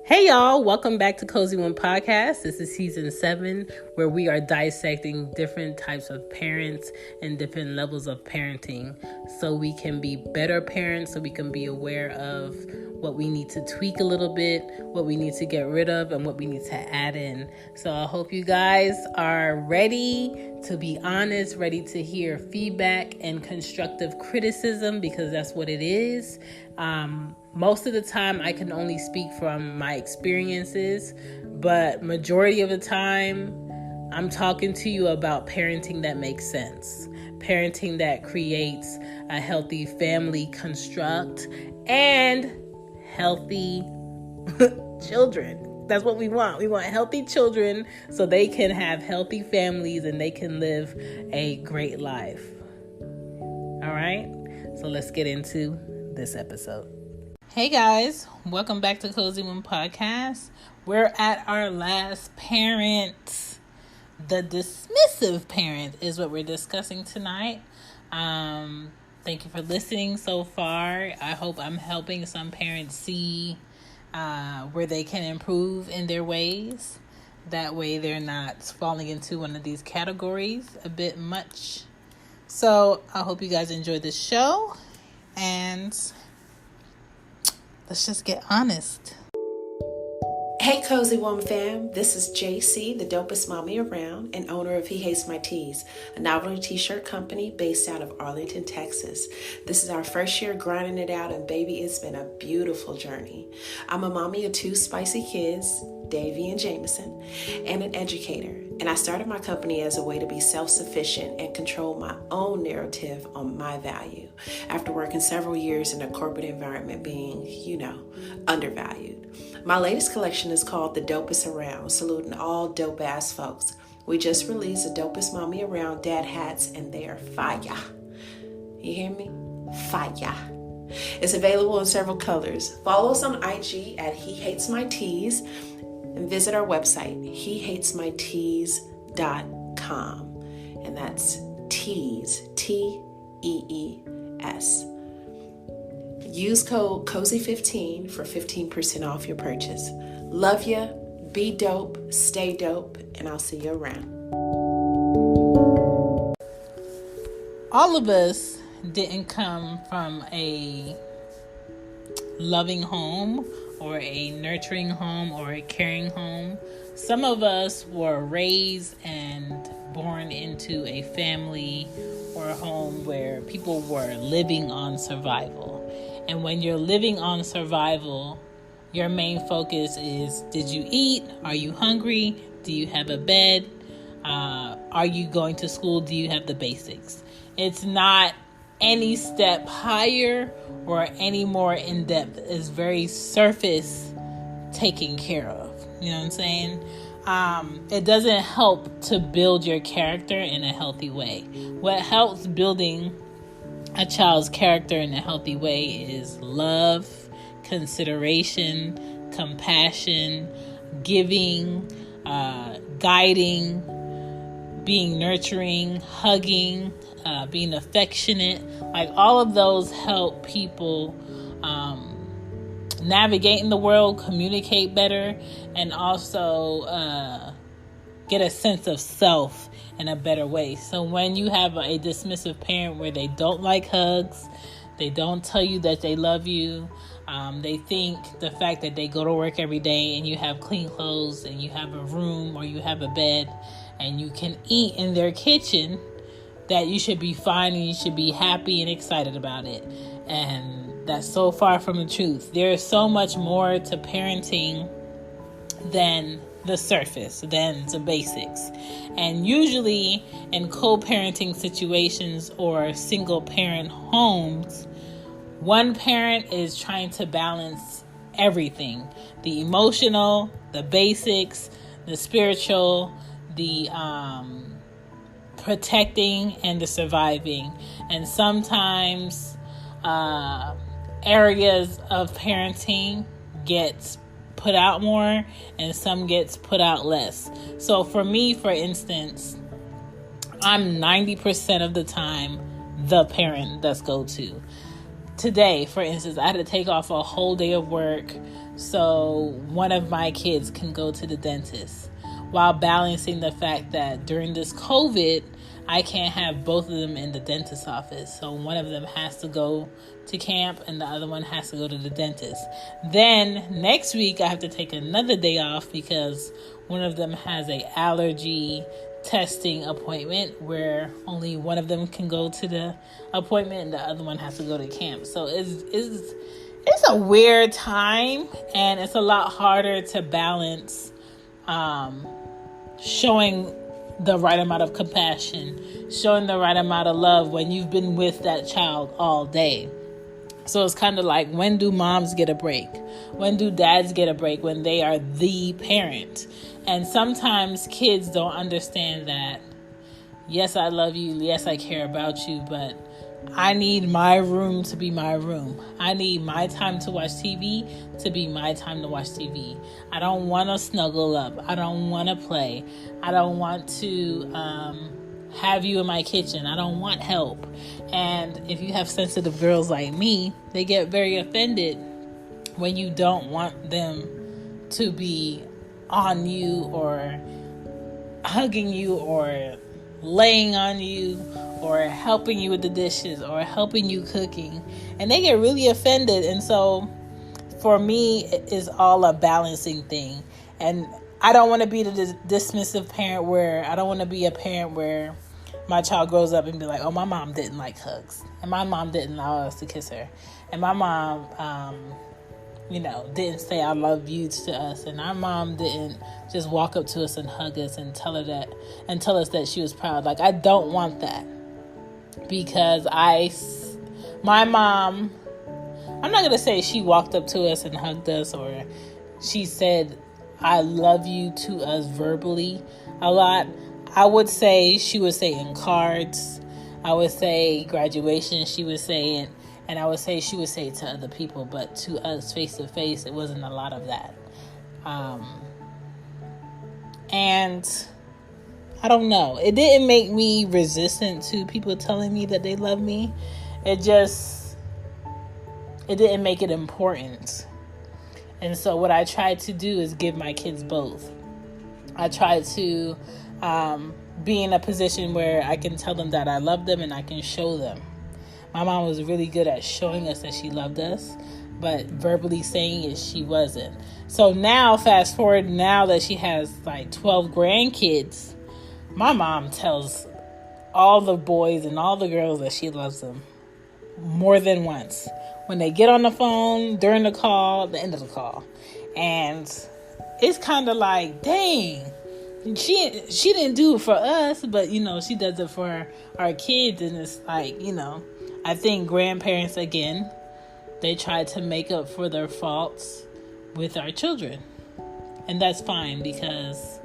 Hey y'all, welcome back to Cozy One Podcast. This is season 7, where we are dissecting different types of parents and different levels of parenting so we can be better parents, so we can be aware of what we need to tweak a little bit, what we need to get rid of, and what we need to add in. So I hope you guys are ready to be honest, ready to hear feedback and constructive criticism, because that's what it is. Most of the time I can only speak from my experiences, but majority of the time I'm talking to you about parenting that makes sense, parenting that creates a healthy family construct and healthy children. That's what we want. We want healthy children so they can have healthy families and they can live a great life. All right, so let's get into this episode. Hey guys, welcome back to Cozy One Podcast. We're at our last parent. The dismissive parent is what we're discussing tonight. Thank you for listening so far. I hope I'm helping some parents see where they can improve in their ways. That way they're not falling into one of these categories a bit much. So I hope you guys enjoy the show, and let's just get honest. Hey Cozy One fam, this is JC, the dopest mommy around and owner of He Hates My Tees, a novelty t-shirt company based out of Arlington, Texas. This is our first year grinding it out, and baby, it's been a beautiful journey. I'm a mommy of 2 spicy kids, Davy and Jameson, and an educator. And I started my company as a way to be self-sufficient and control my own narrative on my value after working several years in a corporate environment being, undervalued. My latest collection is called The Dopest Around, saluting all dope-ass folks. We just released the Dopest Mommy Around dad hats, and they are fire. You hear me? Fire. It's available in several colors. Follow us on IG at He Hates My Tees, and visit our website, hehatesmytees.com. And that's tees, Tees. Use code COZY15 for 15% off your purchase. Love ya, be dope, stay dope, and I'll see you around. All of us didn't come from a loving home or a nurturing home or a caring home. Some of us were raised and born into a family or a home where people were living on survival. And when you're living on survival, your main focus is, did you eat? Are you hungry? Do you have a bed? Are you going to school? Do you have the basics? It's not any step higher or any more in depth. It's very surface taken care of. You know what I'm saying? It doesn't help to build your character in a healthy way. What helps building a child's character in a healthy way is love, consideration, compassion, giving, guiding, being nurturing, hugging, being affectionate. Like, all of those help people navigate in the world, communicate better, and also get a sense of self in a better way. So when you have a dismissive parent where they don't like hugs, they don't tell you that they love you, they think the fact that they go to work every day and you have clean clothes and you have a room or you have a bed and you can eat in their kitchen, that you should be fine and you should be happy and excited about it. And that's so far from the truth. There is so much more to parenting than the surface, than the basics. And usually in co-parenting situations or single parent homes, one parent is trying to balance everything: the emotional, the basics, the spiritual, the protecting, and the surviving. And sometimes areas of parenting gets put out more and some gets put out less. So for me, for instance, I'm 90% of the time the parent that's go to. today, for instance, I had to take off a whole day of work so one of my kids can go to the dentist, while balancing the fact that during this COVID, I can't have both of them in the dentist's office. So one of them has to go to camp and the other one has to go to the dentist. Then next week, I have to take another day off because one of them has an allergy testing appointment where only one of them can go to the appointment and the other one has to go to camp. So it's a weird time, and it's a lot harder to balance showing the right amount of compassion, showing the right amount of love when you've been with that child all day. So it's kind of like, when do moms get a break? When do dads get a break? When they are the parent. And sometimes kids don't understand that, yes, I love you. Yes, I care about you. But I need my room to be my room. I need my time to watch TV to be my time to watch TV. I don't want to snuggle up. I don't want to play. I don't want to have you in my kitchen. I don't want help. And if you have sensitive girls like me, they get very offended when you don't want them to be on you or hugging you or laying on you or helping you with the dishes or helping you cooking. And they get really offended. And so for me, it is all a balancing thing. And I don't want to be the dismissive parent where I don't want to be a parent where my child grows up and be like, oh, my mom didn't like hugs. And my mom didn't allow us to kiss her. And my mom, didn't say I love you to us. And our mom didn't just walk up to us and hug us and tell us that she was proud. Like, I don't want that. Because my mom, I'm not going to say she walked up to us and hugged us or she said, I love you to us verbally a lot. I would say she would say in cards. I would say graduation, she would say it. And I would say she would say it to other people. But to us face to face, it wasn't a lot of that. And I don't know. It didn't make me resistant to people telling me that they love me. It didn't make it important. And so what I tried to do is give my kids both. I tried to be in a position where I can tell them that I love them and I can show them. My mom was really good at showing us that she loved us, but verbally saying it, she wasn't. So now, fast forward, now that she has like 12 grandkids, my mom tells all the boys and all the girls that she loves them more than once. When they get on the phone, during the call, the end of the call. And it's kind of like, dang, she didn't do it for us, but, she does it for our kids. And it's like, I think grandparents, again, they try to make up for their faults with our children. And that's fine, because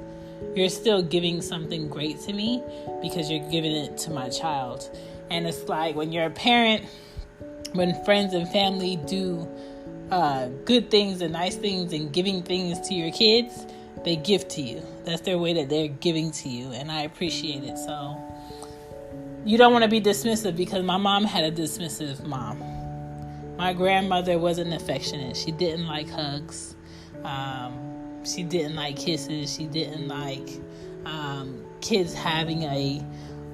you're still giving something great to me because you're giving it to my child. And it's like when you're a parent, when friends and family do good things and nice things and giving things to your kids, they give to you. That's their way that they're giving to you. And I appreciate it. So you don't want to be dismissive, because my mom had a dismissive mom. My grandmother wasn't affectionate. She didn't like hugs. She didn't like kisses. She didn't like kids having a,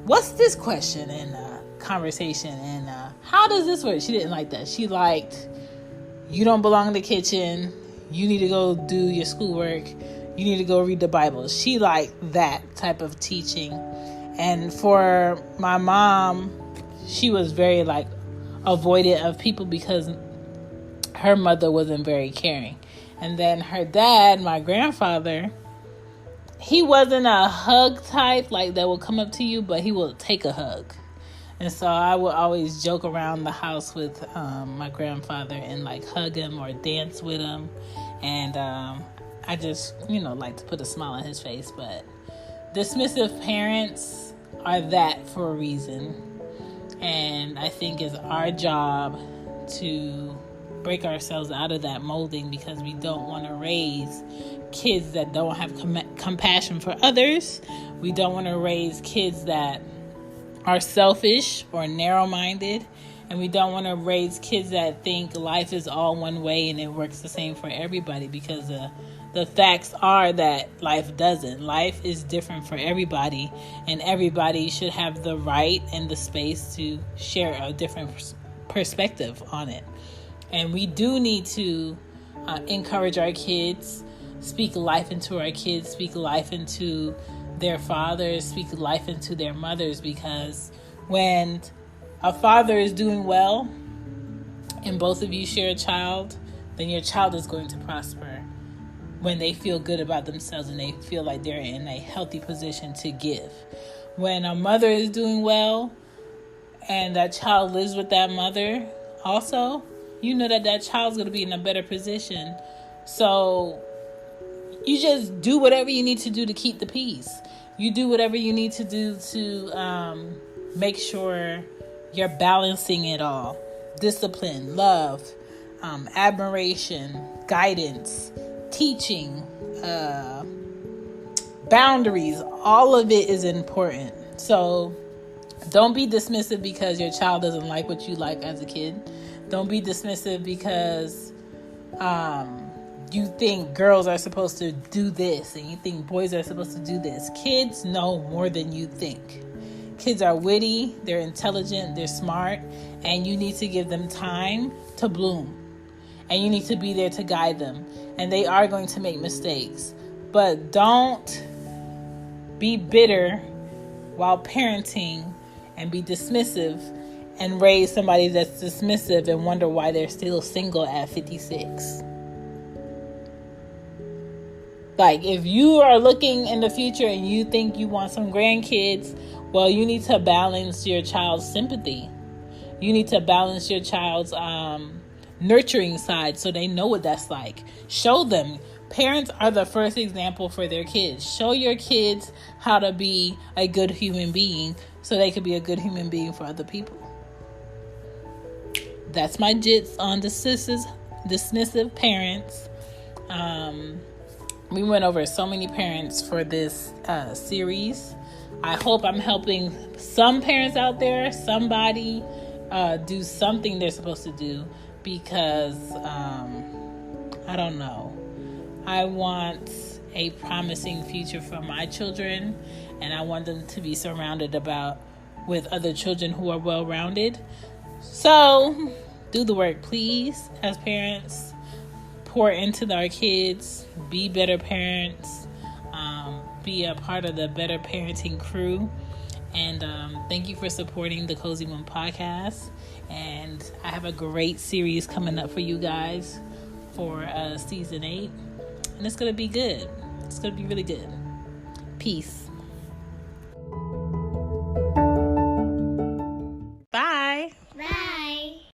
what's this question in conversation, and how does this work? She didn't like that. She liked, you don't belong in the kitchen. You need to go do your schoolwork. You need to go read the Bible. She liked that type of teaching. And for my mom, she was very avoidant of people because her mother wasn't very caring. And then her dad, my grandfather, he wasn't a hug type that will come up to you, but he will take a hug. And so I would always joke around the house with my grandfather and hug him or dance with him. And I just, like to put a smile on his face. But dismissive parents are that for a reason. And I think it's our job to break ourselves out of that molding, because we don't want to raise kids that don't have compassion for others. We don't want to raise kids that are selfish or narrow-minded. And we don't want to raise kids that think life is all one way and it works the same for everybody, because the facts are that life doesn't. Life is different for everybody, and everybody should have the right and the space to share a different perspective on it. And we do need to encourage our kids, speak life into our kids, speak life into their fathers, speak life into their mothers, because when a father is doing well and both of you share a child, then your child is going to prosper when they feel good about themselves and they feel like they're in a healthy position to give. When a mother is doing well and that child lives with that mother also, you know that that child's going to be in a better position. So you just do whatever you need to do to keep the peace. You do whatever you need to do to make sure you're balancing it all. Discipline, love, admiration, guidance, teaching, boundaries. All of it is important. So don't be dismissive because your child doesn't like what you like as a kid. Don't be dismissive because you think girls are supposed to do this and you think boys are supposed to do this. Kids know more than you think. Kids are witty, they're intelligent, they're smart, and you need to give them time to bloom. And you need to be there to guide them. And they are going to make mistakes. But don't be bitter while parenting and be dismissive and raise somebody that's dismissive and wonder why they're still single at 56. Like, if you are looking in the future and you think you want some grandkids, well, you need to balance your child's sympathy. You need to balance your child's nurturing side so they know what that's like. Show them. Parents are the first example for their kids. Show your kids how to be a good human being so they could be a good human being for other people. That's my jits on dismissive parents. We went over so many parents for this series. I hope I'm helping some parents out there, somebody do something they're supposed to do, because I don't know. I want a promising future for my children, and I want them to be surrounded with other children who are well-rounded. So do the work, please, as parents. Pour into our kids, be better parents, be a part of the Better Parenting crew. And thank you for supporting the Cozy One podcast. And I have a great series coming up for you guys for season 8. And it's going to be good. It's going to be really good. Peace.